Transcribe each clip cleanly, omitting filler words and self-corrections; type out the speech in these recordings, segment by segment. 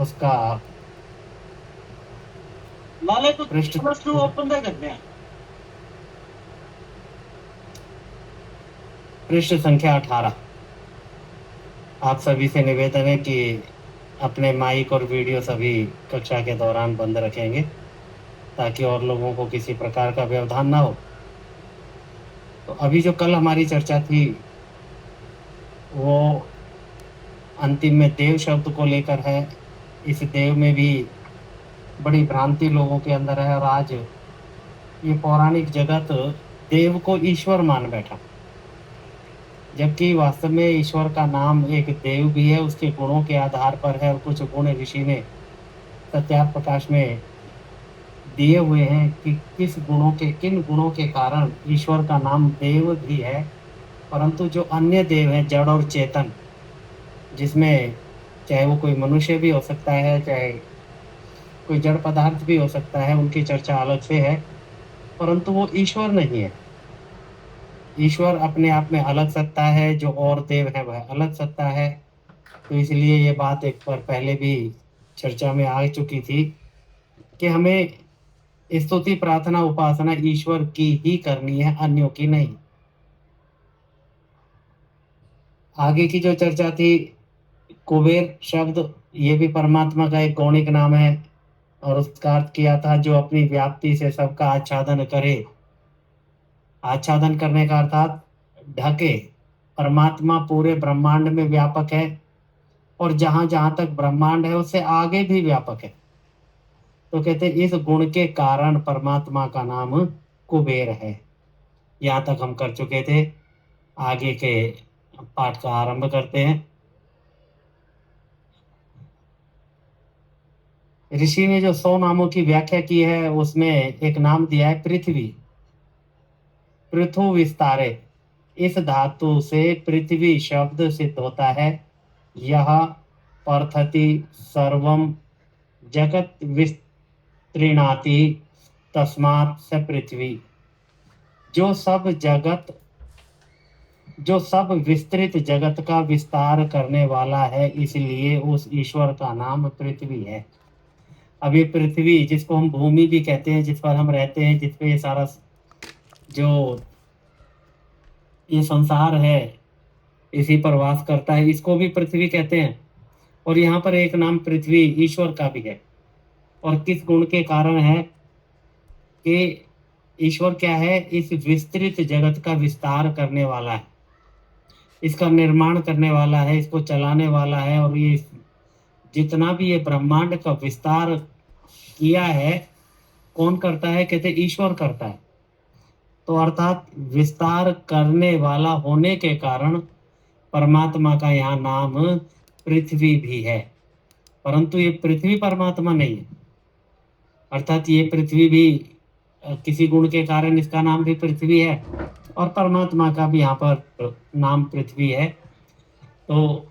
उसका लाले तो पृष्ठ प्रश्न ओपन दे करते हैं। पृष्ठ संख्या 18। आप सभी से निवेदन है कि अपने माइक और वीडियो सभी कक्षा के दौरान बंद रखेंगे ताकि और लोगों को किसी प्रकार का व्यवधान ना हो। तो अभी जो कल हमारी चर्चा थी वो अंतिम में देव शब्द को लेकर है। इस देव में भी बड़ी भ्रांति लोगों के अंदर है और आज ये पौराणिक जगत देव को ईश्वर मान बैठा, जबकि वास्तव में ईश्वर का नाम एक देव भी है, उसके गुणों के आधार पर है। और कुछ गुण ऋषि ने सत्यार्थ प्रकाश में दिए हुए हैं कि किन गुणों के कारण ईश्वर का नाम देव भी है। परंतु जो अन्य देव हैं जड़ और चेतन, जिसमें चाहे वो कोई मनुष्य भी हो सकता है, चाहे कोई जड़ पदार्थ भी हो सकता है, उनकी चर्चा अलग से है, परंतु वो ईश्वर नहीं है। ईश्वर अपने आप में अलग सत्ता है, जो और देव है वह अलग सत्ता है। तो इसलिए ये बात एक बार पहले भी चर्चा में आ चुकी थी कि हमें स्तुति प्रार्थना उपासना ईश्वर की ही करनी है, अन्यों की नहीं। आगे की जो चर्चा थी, कुबेर शब्द ये भी परमात्मा का एक गौणिक नाम है और उसका अर्थ किया था जो अपनी व्याप्ति से सबका आच्छादन करे। आच्छादन करने का अर्थात ढके। परमात्मा पूरे ब्रह्मांड में व्यापक है और जहां जहां तक ब्रह्मांड है उससे आगे भी व्यापक है। तो कहते हैं इस गुण के कारण परमात्मा का नाम कुबेर है। यहाँ तक हम कर चुके थे। आगे के पाठ का आरंभ करते हैं। ऋषि ने जो 100 नामों की व्याख्या की है उसमें एक नाम दिया है पृथ्वी। पृथु विस्तारे, इस धातु से पृथ्वी शब्द सिद्ध होता है। यह पर्थति सर्वम जगत विस्तृणाति तस्मात् स पृथ्वी। जो सब जगत जो सब विस्तृत जगत का विस्तार करने वाला है, इसलिए उस ईश्वर का नाम पृथ्वी है। अब ये पृथ्वी जिसको हम भूमि भी कहते हैं, जिस पर हम रहते हैं, जिस पे ये सारा जो ये संसार है इसी पर वास करता है, इसको भी पृथ्वी कहते हैं। और यहाँ पर एक नाम पृथ्वी ईश्वर का भी है। और किस गुण के कारण है कि ईश्वर क्या है, इस विस्तृत जगत का विस्तार करने वाला है, इसका निर्माण करने वाला है, इसको चलाने वाला है। और ये जितना भी ये ब्रह्मांड का विस्तार किया है कौन करता है, कहते ईश्वर करता है। तो अर्थात विस्तार करने वाला होने के कारण परमात्मा का यहाँ नाम पृथ्वी भी है। परंतु ये पृथ्वी परमात्मा नहीं है। अर्थात ये पृथ्वी भी किसी गुण के कारण इसका नाम भी पृथ्वी है और परमात्मा का भी यहाँ पर नाम पृथ्वी है। तो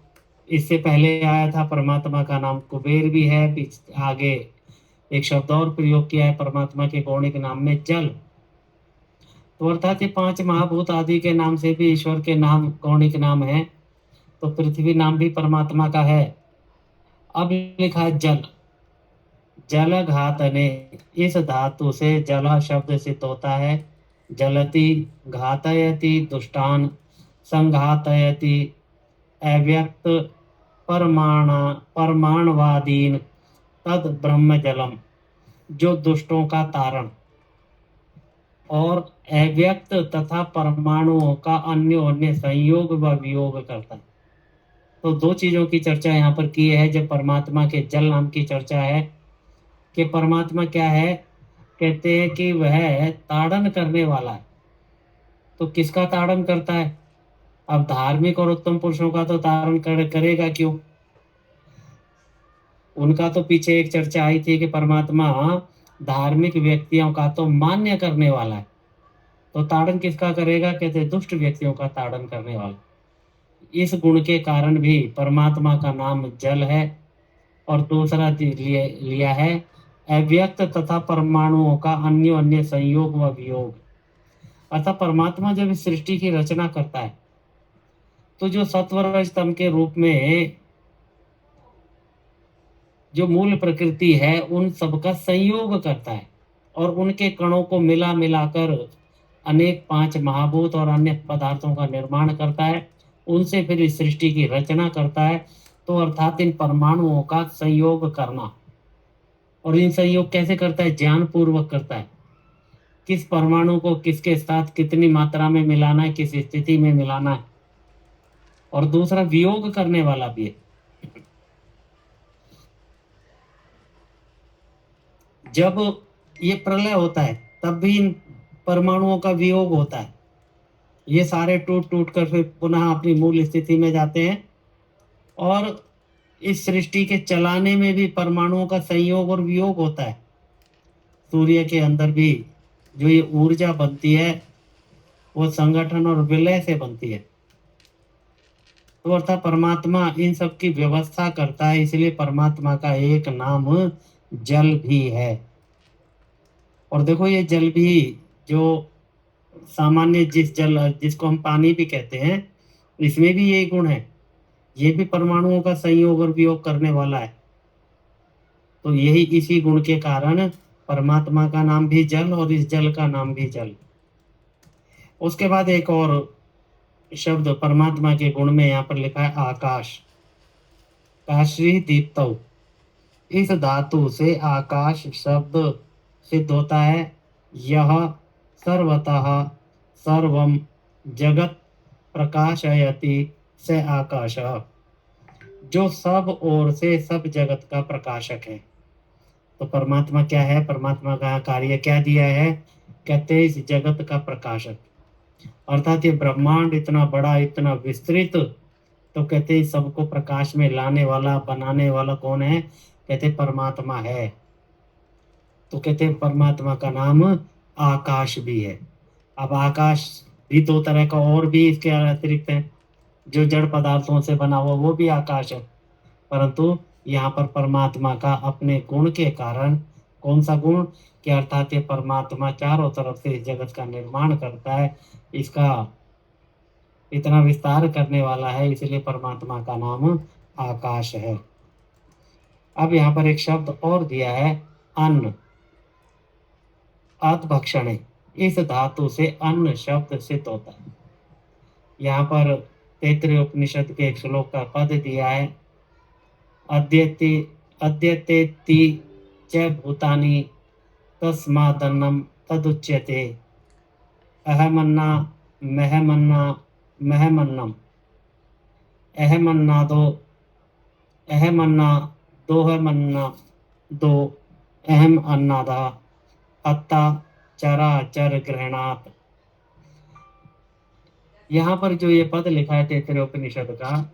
इससे पहले आया था परमात्मा का नाम कुबेर भी है। आगे एक शब्द और प्रयोग किया है परमात्मा के गौणिक नाम में, जल। तो अर्थात ये 5 महाभूत आदि के नाम से भी ईश्वर के नाम गौणिक नाम है। तो पृथ्वी नाम भी परमात्मा का है। अब लिखा है जल। जल घातने, इस धातु से जल शब्द सिद्ध होता है। जलति घातयति दुष्टान संघातयति अव्यक्त परमाणवादीन तद ब्रह्म जलम। जो दुष्टों का तारण और अव्यक्त तथा परमाणुओं का अन्योन्य संयोग व वियोग करता है। तो दो चीजों की चर्चा यहाँ पर की है जब परमात्मा के जल नाम की चर्चा है कि परमात्मा क्या है, कहते हैं कि वह ताड़न करने वाला है। तो किसका ताड़न करता है? अब धार्मिक और उत्तम पुरुषों का तो ताड़न करेगा क्यों? उनका तो पीछे एक चर्चा आई थी कि परमात्मा धार्मिक व्यक्तियों का तो मान्य करने वाला है। तो ताड़न किसका करेगा? कहते दुष्ट व्यक्तियों का ताड़न करने वाला। इस गुण के कारण भी परमात्मा का नाम जल है। और दूसरा लिया है अव्यक्त तथा परमाणुओं का अन्योन्य संयोग व वियोग। अतः परमात्मा जब इस सृष्टि की रचना करता है तो जो सत्व रज तम के रूप में जो मूल प्रकृति है उन सबका संयोग करता है और उनके कणों को मिला मिलाकर अनेक 5 महाभूत और अन्य पदार्थों का निर्माण करता है, उनसे फिर इस सृष्टि की रचना करता है। तो अर्थात इन परमाणुओं का संयोग करना, और इन संयोग कैसे करता है? ज्ञान पूर्वक करता है। किस परमाणु को किसके साथ कितनी मात्रा में मिलाना है, किस स्थिति में मिलाना है। और दूसरा वियोग करने वाला भी है। जब ये प्रलय होता है तब भी इन परमाणुओं का वियोग होता है। ये सारे टूट टूट कर फिर पुनः अपनी मूल स्थिति में जाते हैं। और इस सृष्टि के चलाने में भी परमाणुओं का संयोग और वियोग होता है। सूर्य के अंदर भी जो ये ऊर्जा बनती है वो संगठन और विलय से बनती है। तो अर्थात परमात्मा इन सब की व्यवस्था करता है, इसलिए परमात्मा का एक नाम जल भी है। और देखो ये जल भी जो सामान्य जिसको हम पानी भी कहते हैं, इसमें भी यही गुण है। ये भी परमाणुओं का संयोग और वियोग करने वाला है। तो यही इसी गुण के कारण परमात्मा का नाम भी जल और इस जल का नाम भी जल। उसके बाद एक और शब्द परमात्मा के गुण में यहाँ पर लिखा है आकाश। काशी दीप्तौ, इस धातु से आकाश शब्द सिद्ध होता है। यह सर्वतः सर्वम जगत प्रकाशयति से आकाश, जो सब ओर से सब जगत का प्रकाशक है। तो परमात्मा क्या है? परमात्मा का कार्य क्या दिया है? कहते हैं इस जगत का प्रकाशक। अर्थात ये ब्रह्मांड इतना बड़ा, इतना विस्तृत, तो कहते हैं सबको प्रकाश में लाने वाला, बनाने वाला कौन है? कहते परमात्मा है। तो कहते हैं परमात्मा का नाम आकाश भी है। अब आकाश भी 2 तरह का और भी इसके अतिरिक्त है। जो जड़ पदार्थों से बना हुआ वो भी आकाश है, परंतु यहाँ पर परमात्मा का अपने गुण के कारण, कौन सा गुण? कि अर्थात ये परमात्मा चारों तरफ से इस जगत का निर्माण करता है, इसका इतना विस्तार करने वाला है, इसलिए परमात्मा का नाम आकाश है। अब यहाँ पर एक शब्द और दिया है अन्न। अतभक्षणे, इस धातु से अन्न शब्द सिद्ध होता है। यहाँ पर तैत्तिरीय उपनिषद के एक श्लोक का पद दिया है, अद्यतेति च भूतानि तस्मादन्नम तदुच्यते, अहमन्ना महमन्ना महमन्नम, अहमन्नादो अहमन्ना दोहमन्ना दो, अहम अन्नादा अत्ता चराचर ग्रहणात्। यहाँ पर जो ये पद लिखा है तैत्तिरीय उपनिषद का,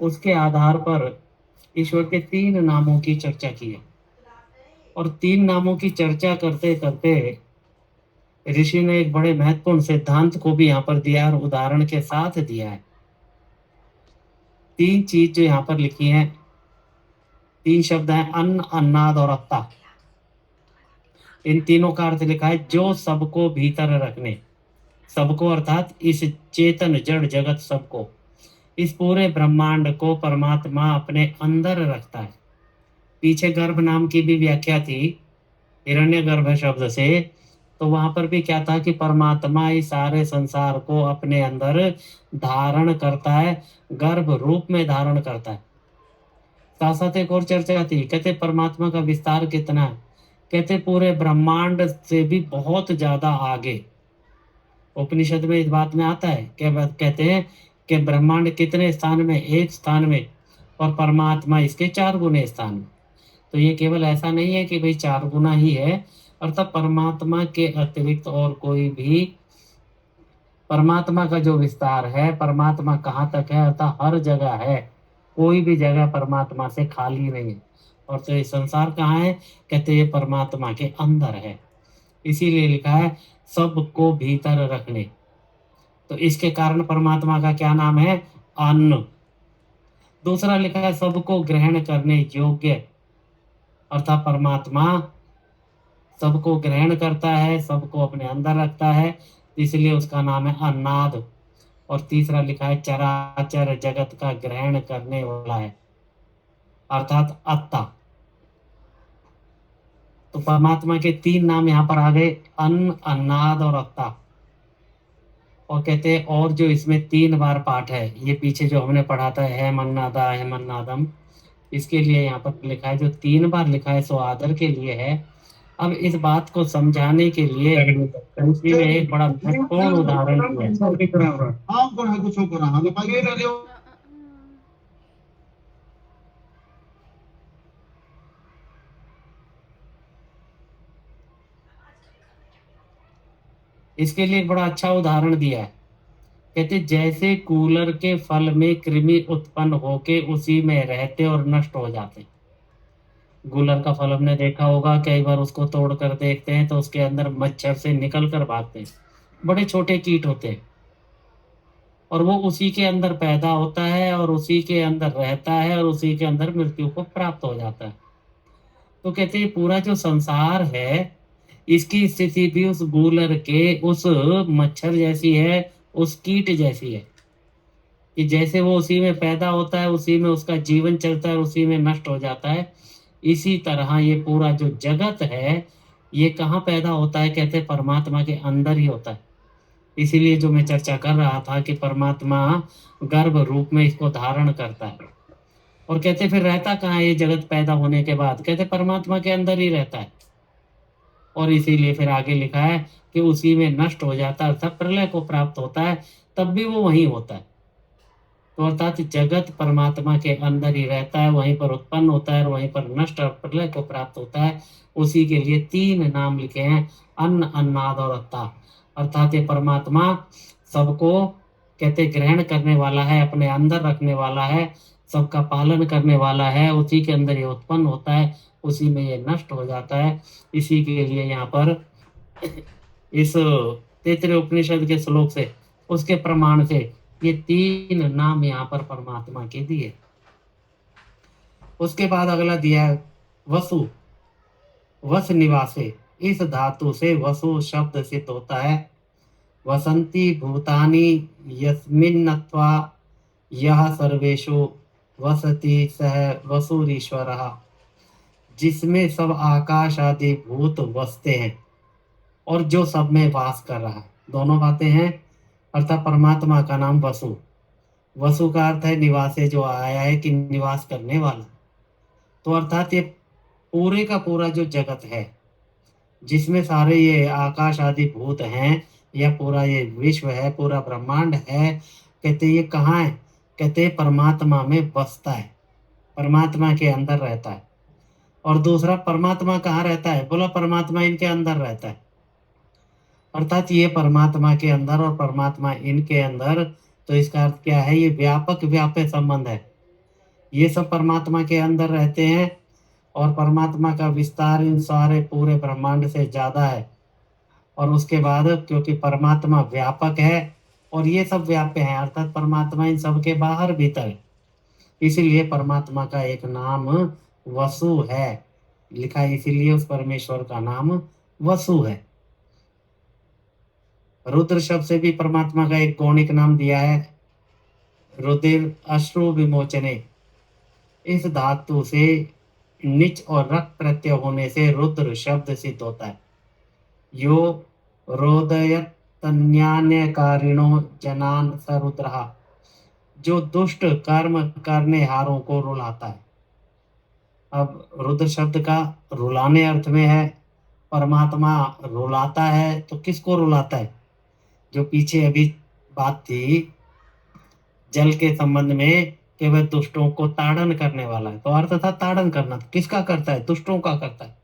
उसके आधार पर ईश्वर के 3 नामों की चर्चा की है। और 3 नामों की चर्चा करते करते ऋषि ने एक बड़े महत्वपूर्ण सिद्धांत को भी यहाँ पर दिया और उदाहरण के साथ दिया है। 3 चीज जो यहाँ पर लिखी है, 3 शब्द हैं अन्न, अन्नाद और अत्ता। इन तीनों का अर्थ लिखा है जो सबको भीतर रखने, सबको अर्थात इस चेतन जड़ जगत सबको, इस पूरे ब्रह्मांड को परमात्मा अपने अंदर रखता है। पीछे गर्भ नाम की भी व्याख्या थी हिरण्यगर्भ शब्द से, तो वहां पर भी क्या था कि परमात्मा इस सारे संसार को अपने अंदर धारण करता है, गर्भ रूप में धारण करता है। साथ साथ एक और चर्चा थी, कहते परमात्मा का विस्तार कितना है? कहते पूरे ब्रह्मांड से भी बहुत ज्यादा आगे। उपनिषद में इस बात में आता है, कहते हैं कि ब्रह्मांड कितने स्थान में? 1 स्थान में, और परमात्मा इसके 4 गुने स्थान में। तो ये केवल ऐसा नहीं है कि भाई 4 गुना ही है, अर्थात परमात्मा के अतिरिक्त और कोई भी, परमात्मा का जो विस्तार है, परमात्मा कहाँ तक है? अर्थात हर जगह है, कोई भी जगह परमात्मा से खाली नहीं है। और तो ये संसार कहाँ है? कहते ये परमात्मा के अंदर है। इसीलिए लिखा है सबको भीतर रखने। तो इसके कारण परमात्मा का क्या नाम है? अन्न। दूसरा लिखा है सबको ग्रहण करने योग्य, अर्थात परमात्मा सबको ग्रहण करता है, सबको अपने अंदर रखता है, इसलिए उसका नाम है अन्नाद। और तीसरा लिखा है चराचर जगत का ग्रहण करने वाला है। अर्थात अत्ता। तो परमात्मा के 3 नाम यहाँ पर आ गए, अन्न, अन्नाद और अत्ता। और कहते हैं और जो इसमें 3 बार पाठ है, ये पीछे जो हमने पढ़ा था है मन्नादा है मन्नादम, इसके लिए यहाँ पर लिखा है, जो 3 बार लिखा है सो आदर के लिए है। अब इस बात को समझाने के लिए उसी में एक बड़ा महत्वपूर्ण उदाहरण दिया है। इसके लिए एक बड़ा अच्छा उदाहरण दिया है। कहते जैसे कूलर के फल में कृमि उत्पन्न होके उसी में रहते और नष्ट हो जाते। गूलर का फल हमने देखा होगा, कई बार उसको तोड़ कर देखते हैं तो उसके अंदर मच्छर से निकल कर भागते हैं, बड़े छोटे कीट होते हैं, और वो उसी के अंदर पैदा होता है और उसी के अंदर रहता है और उसी के अंदर मृत्यु को प्राप्त हो जाता है। तो कहते हैं पूरा जो संसार है, इसकी स्थिति भी उस गूलर के उस मच्छर जैसी है, उस कीट जैसी है, कि जैसे वो उसी में पैदा होता है, उसी में उसका जीवन चलता है, उसी में नष्ट हो जाता है। इसी तरह ये पूरा जो जगत है, ये कहाँ पैदा होता है? कहते हैं परमात्मा के अंदर ही होता है। इसीलिए जो मैं चर्चा कर रहा था कि परमात्मा गर्भ रूप में इसको धारण करता है। और कहते फिर रहता कहाँ है ये जगत पैदा होने के बाद? कहते परमात्मा के अंदर ही रहता है। और इसीलिए फिर आगे लिखा है कि उसी में नष्ट हो जाता है, अर्थात प्रलय को प्राप्त होता है, तब भी वो वहीं होता है। तो अर्थात जगत परमात्मा के अंदर ही रहता है, वहीं पर उत्पन्न होता है और वहीं पर नष्ट और प्रलय को प्राप्त होता है। उसी के लिए 3 नाम लिखे हैं, अन्न, अन्नाद और अत्ता। अर्थात ये परमात्मा सबको कहते ग्रहण करने वाला है, अपने अंदर रखने वाला है, सबका पालन करने वाला है। उसी के अंदर ये उत्पन्न होता है, उसी में ये नष्ट हो जाता है। इसी के लिए यहाँ पर इस तैत्तिरीय उपनिषद के श्लोक से, उसके प्रमाण से ये 3 नाम यहाँ पर परमात्मा के दिए। उसके बाद अगला दिया है वसु, वस निवासे। इस धातु से वसु शब्द सिद्ध होता है। वसंती भूतानि यस्मिन्नत्वा यह सर्वेषु वसति सह वसुरीश्वरः, जिसमें सब आकाश आदि भूत बसते हैं और जो सब में वास कर रहा है। दोनों बातें हैं। अर्थात परमात्मा का नाम वसु, वसु का अर्थ है निवासे, जो आया है कि निवास करने वाला। तो अर्थात ये पूरे का पूरा जो जगत है, जिसमें सारे ये आकाश आदि भूत हैं, या पूरा ये विश्व है, पूरा ब्रह्मांड है, कहते ये कहाँ है? कहते परमात्मा में बसता है, परमात्मा के अंदर रहता है। और दूसरा, परमात्मा कहाँ रहता है? बोला परमात्मा इनके अंदर रहता है। अर्थात ये परमात्मा के अंदर और परमात्मा इनके अंदर, तो इसका अर्थ क्या है? ये व्यापक व्याप्य संबंध है। ये सब परमात्मा के अंदर रहते हैं और परमात्मा का विस्तार इन सारे पूरे ब्रह्मांड से ज्यादा है। और उसके बाद क्योंकि परमात्मा व्यापक है और ये सब व्याप्य है, अर्थात परमात्मा इन सब के बाहर भीतर है, इसीलिए परमात्मा का एक नाम वसु है लिखा है। इसीलिए उस परमेश्वर का नाम वसु है। रुद्र शब्द से भी परमात्मा का एक गौणिक नाम दिया है, रुधिर अश्रु विमोचने। इस धातु से निच और रक्त प्रत्यय होने से रुद्र शब्द सिद्ध होता है। यो रोदयतन्यान्यकारिणो जनान स रुद्रः, जो दुष्ट कर्म करने हारों को रुलाता है। अब रुद्र शब्द का रुलाने अर्थ में है, परमात्मा रुलाता है, तो किसको रुलाता है? जो पीछे अभी बात थी जल के संबंध में कि वह दुष्टों को ताड़न करने वाला है, तो अर्थ था ताड़न करना। किसका करता है? दुष्टों का करता है।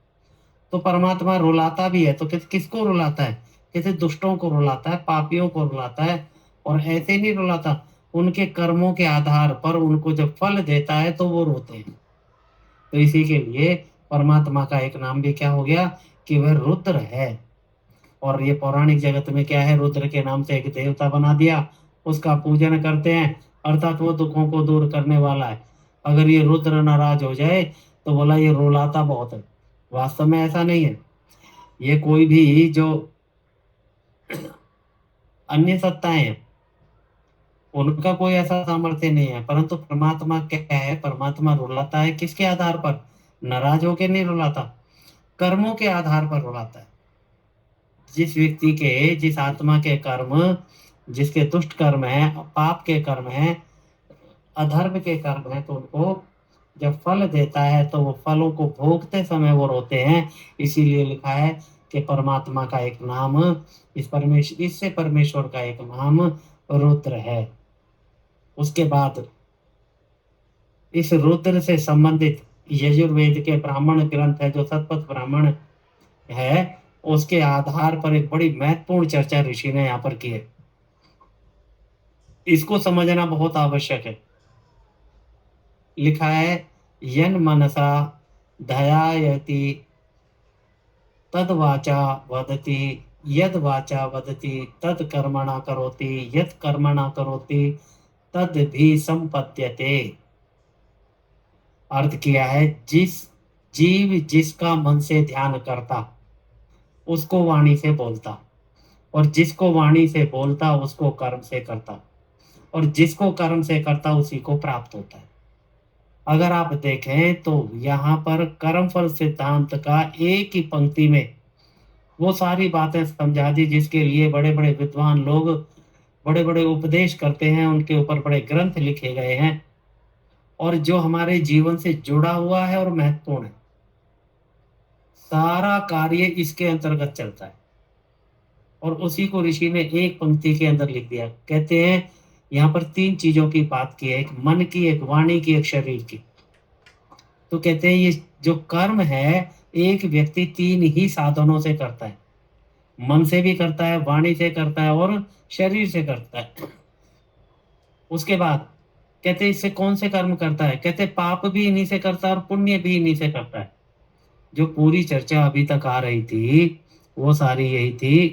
तो परमात्मा रुलाता भी है, तो किसको रुलाता है? कैसे? दुष्टों को रुलाता है, पापियों को रुलाता है। और ऐसे नहीं रुलाता, उनके कर्मों के आधार पर उनको जब फल देता है तो वो रोते हैं। तो इसी के लिए परमात्मा का एक नाम भी क्या हो गया कि वह रुद्र है। और ये पौराणिक जगत में क्या है? रुद्र के नाम से एक देवता बना दिया, उसका पूजन करते हैं, अर्थात वो दुखों को दूर करने वाला है। अगर ये रुद्र नाराज हो जाए तो बोला ये रुलाता बहुत है। वास्तव में ऐसा नहीं है। ये कोई भी जो अन्य सत्ताएं हैं, उनका कोई ऐसा सामर्थ्य नहीं है। परंतु परमात्मा क्या है, परमात्मा रुलाता है किसके आधार पर? नाराज होके नहीं रुलाता, कर्मों के आधार पर रुलाता है। जिस व्यक्ति के, जिस आत्मा के कर्म, जिसके दुष्ट कर्म है, पाप के कर्म है, अधर्म के कर्म है, तो उनको जब फल देता है तो वो फलों को भोगते समय वो रोते हैं। इसीलिए लिखा है कि परमात्मा का एक नाम, इससे परमेश्वर का एक नाम रुद्र है। उसके बाद इस रुद्र से संबंधित यजुर्वेद के ब्राह्मण ग्रंथ है, जो सतपथ ब्राह्मण है, उसके आधार पर एक बड़ी महत्वपूर्ण चर्चा ऋषि ने यहाँ पर की है। इसको समझना बहुत आवश्यक है। लिखा है, यन मनसा ध्यायति तद वाचा वदति, यद वाचा वदति तद कर्मणा करोति, यद कर्मणा करोति तद भी संपद्यते। अर्थ किया है, जिस जीव जिसका मन से ध्यान करता उसको वाणी से बोलता, और जिसको वाणी से बोलता उसको कर्म से करता, और जिसको कर्म से करता उसी को प्राप्त होता है। अगर आप देखें तो यहाँ पर कर्म फल सिद्धांत का एक ही पंक्ति में वो सारी बातें समझा दी, जिसके लिए बड़े बड़े विद्वान लोग बड़े बड़े उपदेश करते हैं, उनके ऊपर बड़े ग्रंथ लिखे गए हैं, और जो हमारे जीवन से जुड़ा हुआ है और महत्वपूर्ण है। सारा कार्य इसके अंतर्गत चलता है, और उसी को ऋषि ने एक पंक्ति के अंदर लिख दिया। कहते हैं यहाँ पर तीन चीजों की बात की है, एक मन की, एक वाणी की, एक शरीर की। तो कहते हैं ये जो कर्म है, एक व्यक्ति तीन ही साधनों से करता है, मन से भी करता है, वाणी से करता है, और शरीर से करता है। उसके बाद कहते हैं इससे कौन से कर्म करता है? कहते हैं पाप भी इन्हीं से करता है और पुण्य भी इन्हीं से करता है। जो पूरी चर्चा अभी तक आ रही थी वो सारी यही थी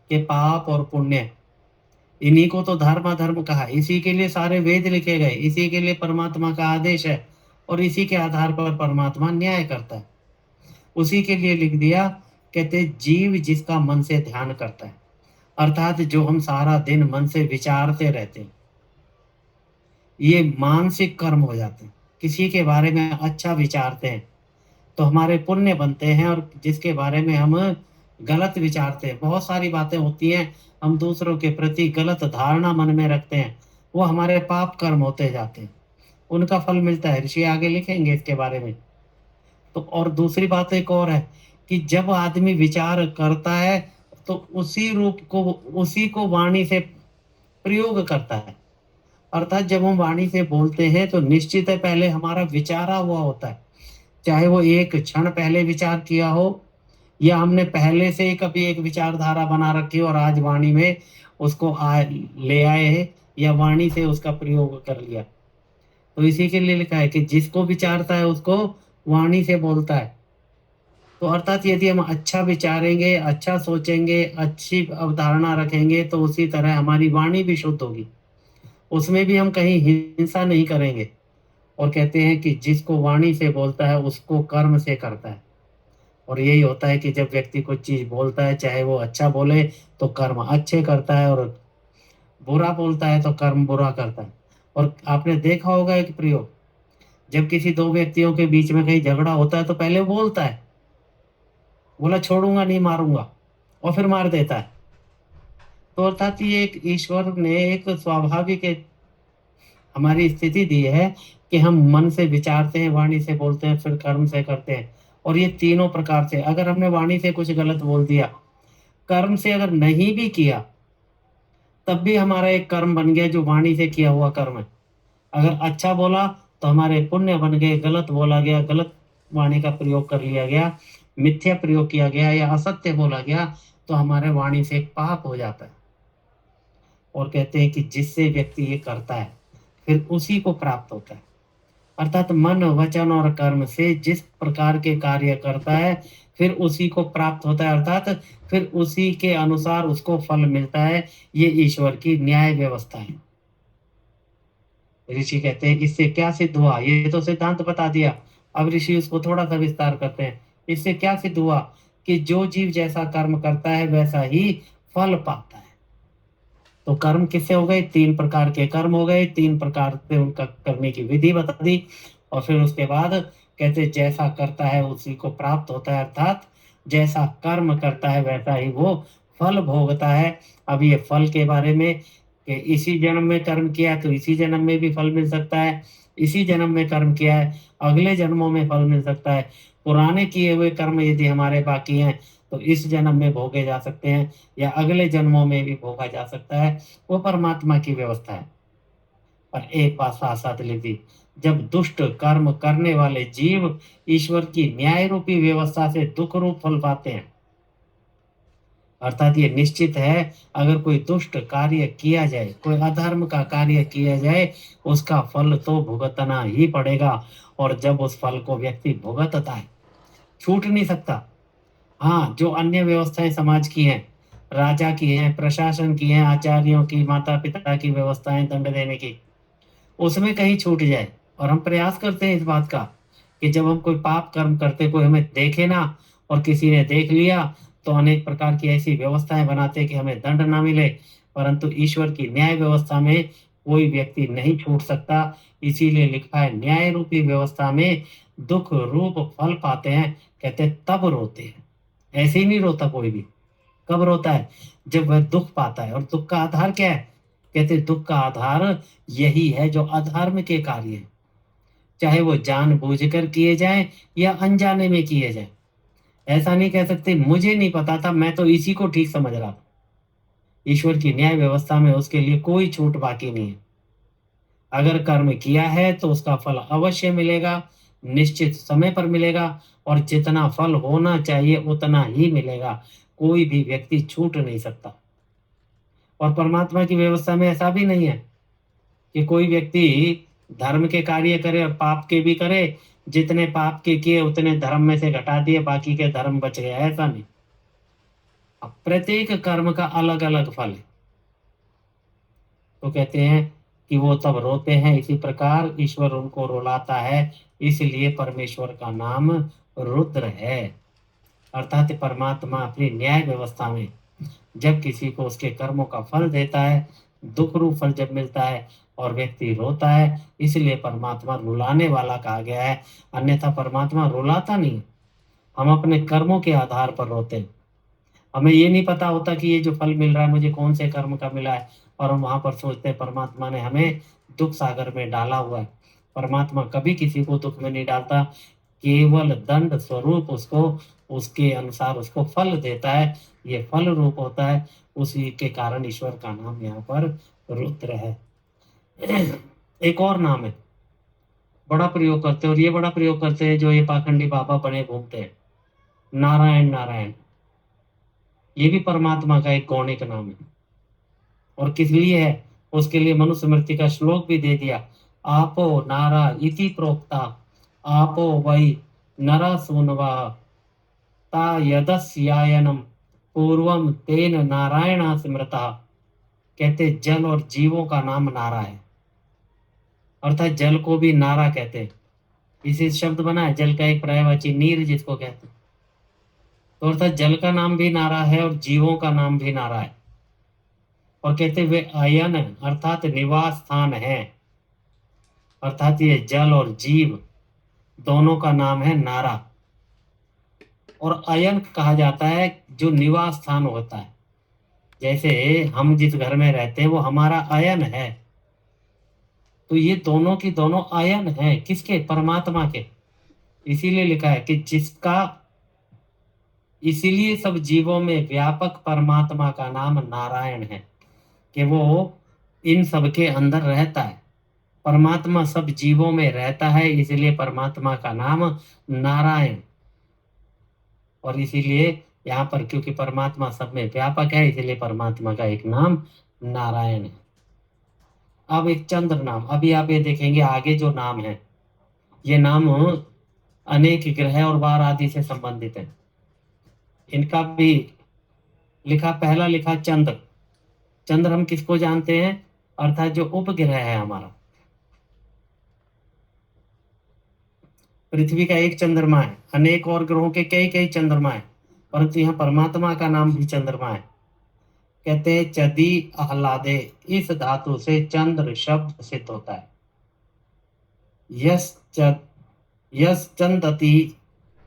कि पाप और पुण्य, इन्हीं को तो धर्म अधर्म कहा, इसी के लिए सारे वेद लिखे गए, इसी के लिए परमात्मा का आदेश है, और इसी के आधार पर परमात्मा न्याय करता है। उसी के लिए लिख दिया, कहते जीव जिसका मन से ध्यान करता है, अर्थात जो हम सारा दिन मन से विचारते रहते हैं, ये मानसिक कर्म हो जाते हैं। किसी के बारे में अच्छा विचारते हैं तो हमारे पुण्य बनते हैं, और जिसके बारे में हम गलत विचारते हैं, बहुत सारी बातें होती हैं, हम दूसरों के प्रति गलत धारणा मन में रखते हैं, वो हमारे पाप कर्म होते जाते हैं, उनका फल मिलता है। ऋषि आगे लिखेंगे इसके बारे में। तो और दूसरी बात एक और है कि जब आदमी विचार करता है तो उसी को वाणी से प्रयोग करता है। अर्थात जब हम वाणी से बोलते हैं तो निश्चित है पहले हमारा विचारा हुआ होता है, चाहे वो एक क्षण पहले विचार किया हो, या हमने पहले से ही कभी एक विचारधारा बना रखी हो और आज वाणी में उसको ले आए हैं, या वाणी से उसका प्रयोग कर लिया। तो इसी के लिए लिखा है कि जिसको विचारता है उसको वाणी से बोलता है। तो अर्थात यदि हम अच्छा विचारेंगे, अच्छा सोचेंगे, अच्छी अवधारणा रखेंगे, तो उसी तरह हमारी वाणी भी शुद्ध होगी, उसमें भी हम कहीं हिंसा नहीं करेंगे। और कहते हैं कि जिसको वाणी से बोलता है उसको कर्म से करता है। और यही होता है कि जब व्यक्ति कोई चीज बोलता है, चाहे वो अच्छा बोले तो कर्म अच्छे करता है, और बुरा बोलता है तो कर्म बुरा करता है। और आपने देखा होगा एक प्रयोग, जब किसी दो व्यक्तियों के बीच में कहीं झगड़ा होता है तो पहले वो बोलता है, बोला छोड़ूंगा नहीं, मारूंगा, और फिर मार देता है। तो अर्थात ये एक ईश्वर ने एक स्वाभाविक एक हमारी स्थिति दी है कि हम मन से विचारते हैं, वाणी से बोलते हैं, फिर कर्म से करते हैं। और ये तीनों प्रकार से, अगर हमने वाणी से कुछ गलत बोल दिया, कर्म से अगर नहीं भी किया, तब भी हमारा एक कर्म बन गया जो वाणी से किया हुआ कर्म है। अगर अच्छा बोला तो हमारे पुण्य बन गए, गलत बोला गया, गलत वाणी का प्रयोग कर लिया गया, मिथ्या प्रयोग किया गया या असत्य बोला गया, तो हमारे वाणी से एक पाप हो जाता है। और कहते हैं कि जिससे व्यक्ति ये करता है फिर उसी को प्राप्त होता है। अर्थात मन, वचन और कर्म से जिस प्रकार के कार्य करता है फिर उसी को प्राप्त होता है, अर्थात फिर उसी के अनुसार उसको फल मिलता है। ये ईश्वर की न्याय व्यवस्था है। ऋषि कहते हैं इससे क्या सिद्ध हुआ, ये तो सिद्धांत बता दिया, अब ऋषि उसको थोड़ा सा विस्तार करते हैं। इससे क्या सिद्ध हुआ कि जो जीव जैसा कर्म करता है वैसा ही फल पाता है। तो कर्म किससे हो गए? 3 प्रकार के कर्म हो गए, 3 प्रकार से उनका करने की विधि बता दी। और फिर उसके बाद कहते जैसा करता है उसी को प्राप्त होता है, अर्थात जैसा कर्म करता है वैसा ही वो फल भोगता है। अब ये फल के बारे में कि इसी जन्म में कर्म किया तो इसी जन्म में भी फल मिल सकता है, इसी जन्म में कर्म किया है अगले जन्मों में फल मिल सकता है। पुराने किए हुए कर्म यदि हमारे बाकी हैं तो इस जन्म में भोगे जा सकते हैं या अगले जन्मों में भी भोगा जा सकता है। वो परमात्मा की व्यवस्था है। पर एक बात साथ साथ लिख दी, जब दुष्ट कर्म करने वाले जीव ईश्वर की न्याय रूपी व्यवस्था से दुख रूप फल पाते हैं, अर्थात ये निश्चित है अगर कोई दुष्ट कार्य किया जाए, कोई अधर्म का कार्य किया जाए, उसका फल तो भुगतना ही पड़ेगा। और जब उस फल को व्यक्ति भुगतता है, छूट नहीं सकता। हाँ, जो अन्य व्यवस्थाएं समाज की हैं, राजा की हैं, प्रशासन की हैं, आचार्यों की, माता पिता की व्यवस्थाएं दंड देने की, उसमें कहीं छूट जाए। और हम प्रयास करते हैं इस बात का कि जब हम कोई पाप कर्म करते, कोई हमें देखे ना, और किसी ने देख लिया तो अनेक प्रकार की ऐसी व्यवस्थाएं बनाते कि हमें दंड ना मिले। परंतु ईश्वर की न्याय व्यवस्था में कोई व्यक्ति नहीं छूट सकता। इसीलिए लिखा है न्याय रूपी व्यवस्था में दुख रूप फल पाते हैं, कहते तब रोते हैं। ऐसे ही नहीं रोता कोई भी। कब रोता है? जब वह दुख पाता है। और दुख का आधार क्या है? कहते दुख का आधार यही है जो अधर्म के कार्य हैं, चाहे वो जानबूझकर किए जाएं या अनजाने में किए जाएं। ऐसा नहीं कह सकते मुझे नहीं पता था, मैं तो इसी को ठीक समझ रहा था। ईश्वर की न्याय व्यवस्था में उसके लिए कोई छूट बाकी नहीं है। अगर कर्म किया है तो उसका फल अवश्य मिलेगा, निश्चित समय पर मिलेगा, और जितना फल होना चाहिए उतना ही मिलेगा। कोई भी व्यक्ति छूट नहीं सकता। और परमात्मा की व्यवस्था में ऐसा भी नहीं है कि कोई व्यक्ति धर्म के कार्य करे और पाप के भी करे, जितने पाप के किए उतने धर्म में से घटा दिए, बाकी के धर्म बच गए, ऐसा नहीं। अब प्रत्येक कर्म का अलग अलग फल है। तो कहते हैं कि वो तब रोते हैं, इसी प्रकार ईश्वर उनको रुलाता है, इसलिए परमेश्वर का नाम रुद्र है। अर्थात परमात्मा अपनी न्याय व्यवस्था में जब किसी को उसके कर्मों का फल देता है, दुख रूप फल जब मिलता है और व्यक्ति रोता है, इसलिए परमात्मा रुलाने वाला कहा गया है। अन्यथा परमात्मा रुलाता नहीं। हम अपने कर्मों के आधार पर रोते हैं। हमें ये नहीं पता होता कि ये जो फल मिल रहा है मुझे कौन से कर्म का मिला है, और हम वहां पर सोचते हैं परमात्मा ने हमें दुख सागर में डाला हुआ है। परमात्मा कभी किसी को दुख में नहीं डालता, केवल दंड स्वरूप उसको उसके अनुसार उसको फल देता है। ये फल रूप होता है, उसी के कारण ईश्वर का नाम यहाँ पर रुद्र है। एक और नाम है, बड़ा प्रयोग करते हैं, और ये बड़ा प्रयोग करते हैं जो ये पाखंडी बाबा बने घूमते हैं, नारायण नारायण। ये भी परमात्मा का एक गौणिक नाम है। और किस लिए है? उसके लिए मनुस्मृति का श्लोक भी दे दिया, आपो नारा इति प्रोक्ता, आपो वै नरा सूनवा ता यदस्यायनम पूर्वम तेन नारायण स्मृता। कहते जल और जीवों का नाम नारा है, अर्थात जल को भी नारा कहते हैं। इसी शब्द बना है जल का एक पर्यायवाची नीर जिसको कहते हैं। तो अर्थात जल का नाम भी नारा है और जीवों का नाम भी नारा है। और कहते वे अयन अर्थात निवास स्थान है, अर्थात ये जल और जीव दोनों का नाम है नारा। और अयन कहा जाता है जो निवास स्थान होता है। जैसे हम जिस घर में रहते हैं वो हमारा अयन है। तो ये दोनों की दोनों अयन है, किसके? परमात्मा के। इसीलिए लिखा है कि जिसका, इसीलिए सब जीवों में व्यापक परमात्मा का नाम नारायण है, कि वो इन सब के अंदर रहता है। परमात्मा सब जीवों में रहता है, इसलिए परमात्मा का नाम नारायण। और इसीलिए यहाँ पर क्योंकि परमात्मा सब में व्यापक है, इसलिए परमात्मा का एक नाम नारायण है। अब एक चंद्र नाम, अभी आप ये देखेंगे आगे जो नाम है, ये नाम अनेक ग्रह और वार आदि से संबंधित है। इनका भी लिखा, पहला लिखा चंद्र। चंद्र हम किसको जानते हैं? अर्थात जो उपग्रह है हमारा। पृथ्वी का एक चंद्रमा है, अनेक और ग्रहों के कई कई चंद्रमा है, परंतु यहाँ परमात्मा का नाम भी चंद्रमा है। कहते हैं चदी आह्लादे, इस धातु से चंद्र शब्द सिद्ध होता है। यस चद यस चंदति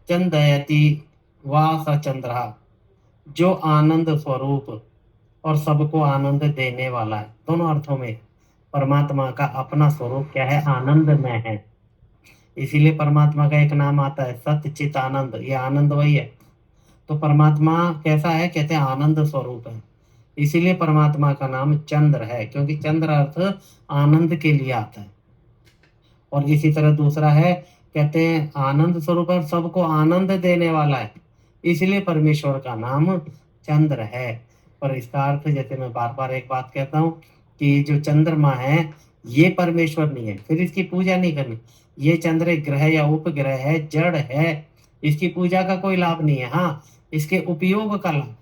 चंदयति वा स चंद्रहा, जो आनंद स्वरूप और सबको आनंद देने वाला है। दोनों अर्थों में परमात्मा का अपना स्वरूप क्या है, आनंद में है। इसीलिए परमात्मा का एक नाम आता है सत्य चित आनंद, ये आनंद वही है। तो परमात्मा कैसा है, कहते हैं आनंद स्वरूप है। इसीलिए परमात्मा का नाम चंद्र है, क्योंकि चंद्र अर्थ आनंद के लिए आता है। और इसी तरह दूसरा है, कहते हैं आनंद स्वरूप और सबको आनंद देने वाला है, इसलिए परमेश्वर का नाम चंद्र है। पर इसका अर्थ, जैसे मैं बार बार एक बात कहता हूँ कि जो चंद्रमा है ये परमेश्वर नहीं है, फिर इसकी पूजा नहीं करनी। ये चंद्र एक ग्रह या उपग्रह है, जड़ है, इसकी पूजा का कोई लाभ नहीं है। हाँ, इसके उपयोग का लाभ,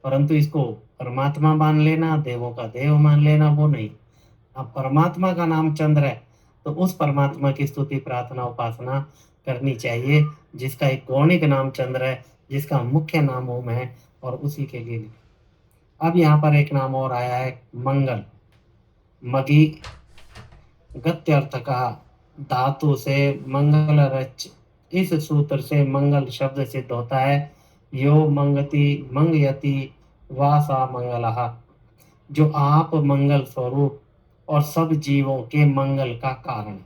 परंतु इसको परमात्मा मान लेना, देवों का देव मान लेना, वो नहीं। अब परमात्मा का नाम चंद्र है, तो उस परमात्मा की स्तुति प्रार्थना उपासना करनी चाहिए, जिसका एक गौणिक नाम चंद्र है, जिसका मुख्य नाम ओम है, और उसी के लिए। अब यहाँ पर एक नाम और आया है मंगल। मगी गत्यर्थ का धातु से मंगल रच, इस सूत्र से मंगल शब्द सिद्ध होता है। यो मंगति मंगयति वासा मंगलः, जो आप मंगल स्वरूप और सब जीवों के मंगल का कारण है,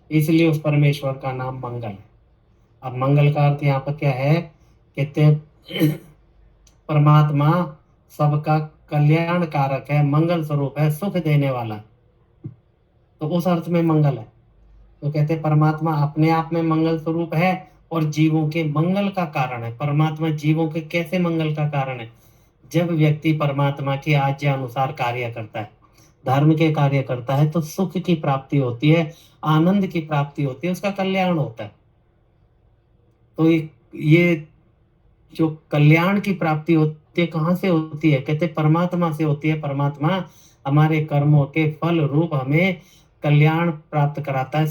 इसलिए उस परमेश्वर का नाम मंगल है। अब मंगल का अर्थ यहाँ पर क्या है, कहते परमात्मा सबका कल्याण कारक है, मंगल स्वरूप है, सुख देने वाला, तो उस अर्थ में मंगल है। तो कहते परमात्मा अपने आप में मंगल स्वरूप है और जीवों के मंगल का कारण है। परमात्मा जीवों के कैसे मंगल का कारण है, जब व्यक्ति परमात्मा की आज्ञा अनुसार कार्य करता है, धर्म के कार्य करता है, तो सुख की प्राप्ति होती है, आनंद की प्राप्ति होती है, उसका कल्याण होता है। तो ये जो कल्याण की प्राप्ति होती है कहाँ से होती है, कहते परमात्मा से होती है। परमात्मा हमारे कर्मों के फल रूप हमें कल्याण प्राप्त कराता है,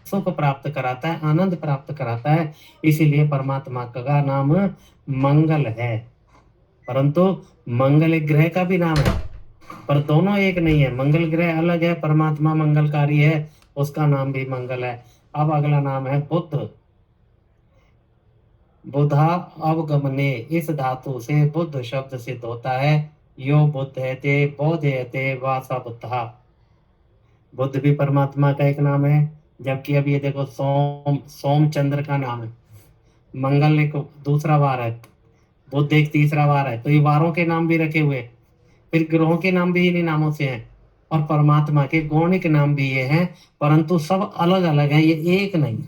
सुख प्राप्त कराता है, आनंद प्राप्त कराता है, इसीलिए परमात्मा का नाम मंगल है। परंतु मंगल एक ग्रह का भी नाम है, पर दोनों एक नहीं है। मंगल ग्रह अलग है, परमात्मा मंगलकारी है, उसका नाम भी मंगल है। अब अगला नाम है बुद्ध। बुधा अवगमने, इस धातु से बुद्ध शब्द सिद्ध होता है। यो बुद्धयते बोधयते वासा बुद्धा, बुद्ध भी परमात्मा का एक नाम है। जबकि अब ये देखो सोम चंद्र का नाम है, मंगल एक दूसरा वार है, बुद्ध एक तीसरा वार है, तो ये वारों के नाम भी रखे हुए, फिर ग्रहों के नाम भी इन्हीं नामों से हैं, और परमात्मा के गौणिक नाम भी ये हैं, परंतु सब अलग अलग हैं, ये एक नहीं।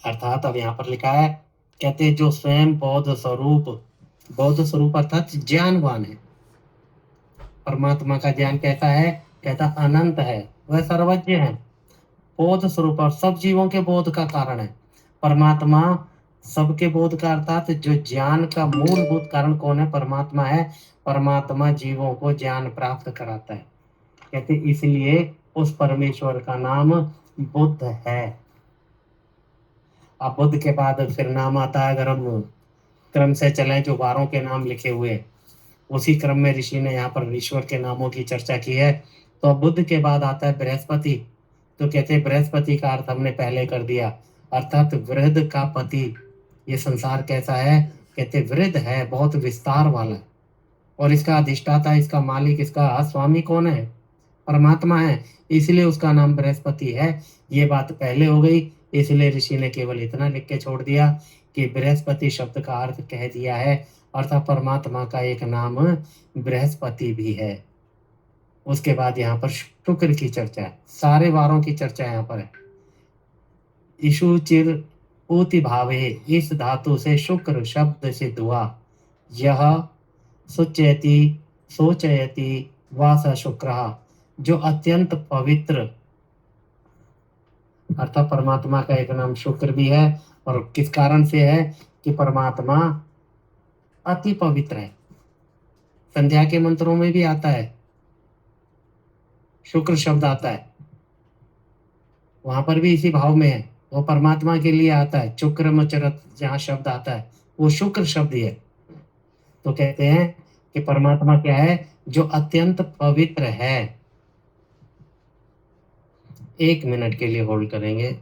अर्थात अब यहाँ पर लिखा है, कहते हैं जो स्वयं बौद्ध स्वरूप अर्थात ज्ञानवान है। परमात्मा का ज्ञान कैसा है, कहता अनंत है, वह सर्वज्ञ है, बोध स्वरूप और सब जीवों के बोध का कारण है। परमात्मा सबके बोध का, अर्थात जो ज्ञान का मूलभूत कारण कौन है, परमात्मा है। परमात्मा जीवों को ज्ञान प्राप्त कराता है, कहते इसलिए उस परमेश्वर का नाम बुद्ध है। अब बुद्ध के बाद फिर नाम आता है, अगर हम क्रम से चले जो वारों के नाम लिखे हुए, उसी क्रम में ऋषि ने यहाँ पर ईश्वर के नामों की चर्चा की है। तो बुद्ध के बाद आता है बृहस्पति। तो कहते हैं बृहस्पति का अर्थ हमने पहले कर दिया, अर्थात वृद्ध का पति। ये संसार कैसा है, कहते वृद्ध है, बहुत विस्तार वाला है, और इसका अधिष्ठाता, इसका मालिक, इसका स्वामी कौन है, परमात्मा है, इसलिए उसका नाम बृहस्पति है। ये बात पहले हो गई, इसलिए ऋषि ने केवल इतना लिख के छोड़ दिया कि बृहस्पति शब्द का अर्थ कह दिया है, अर्थात परमात्मा का एक नाम बृहस्पति भी है। उसके बाद यहाँ पर शुक्र की चर्चा है, सारे वारों की चर्चा यहाँ पर है। इशु चिर ऊति भावे, इस धातु से शुक्र शब्द सिद्ध हुआ। यह सुचयति सोचयति वास शुक्र, जो अत्यंत पवित्र, अर्थात परमात्मा का एक नाम शुक्र भी है, और किस कारण से है कि परमात्मा अति पवित्र है। संध्या के मंत्रों में भी आता है, शुक्र शब्द आता है, वहां पर भी इसी भाव में है, वो परमात्मा के लिए आता है। चुक्रमचरत जहाँ शब्द आता है वो शुक्र शब्द ही है। तो कहते हैं कि परमात्मा क्या है, जो अत्यंत पवित्र है। 1 मिनट के लिए होल्ड करेंगे।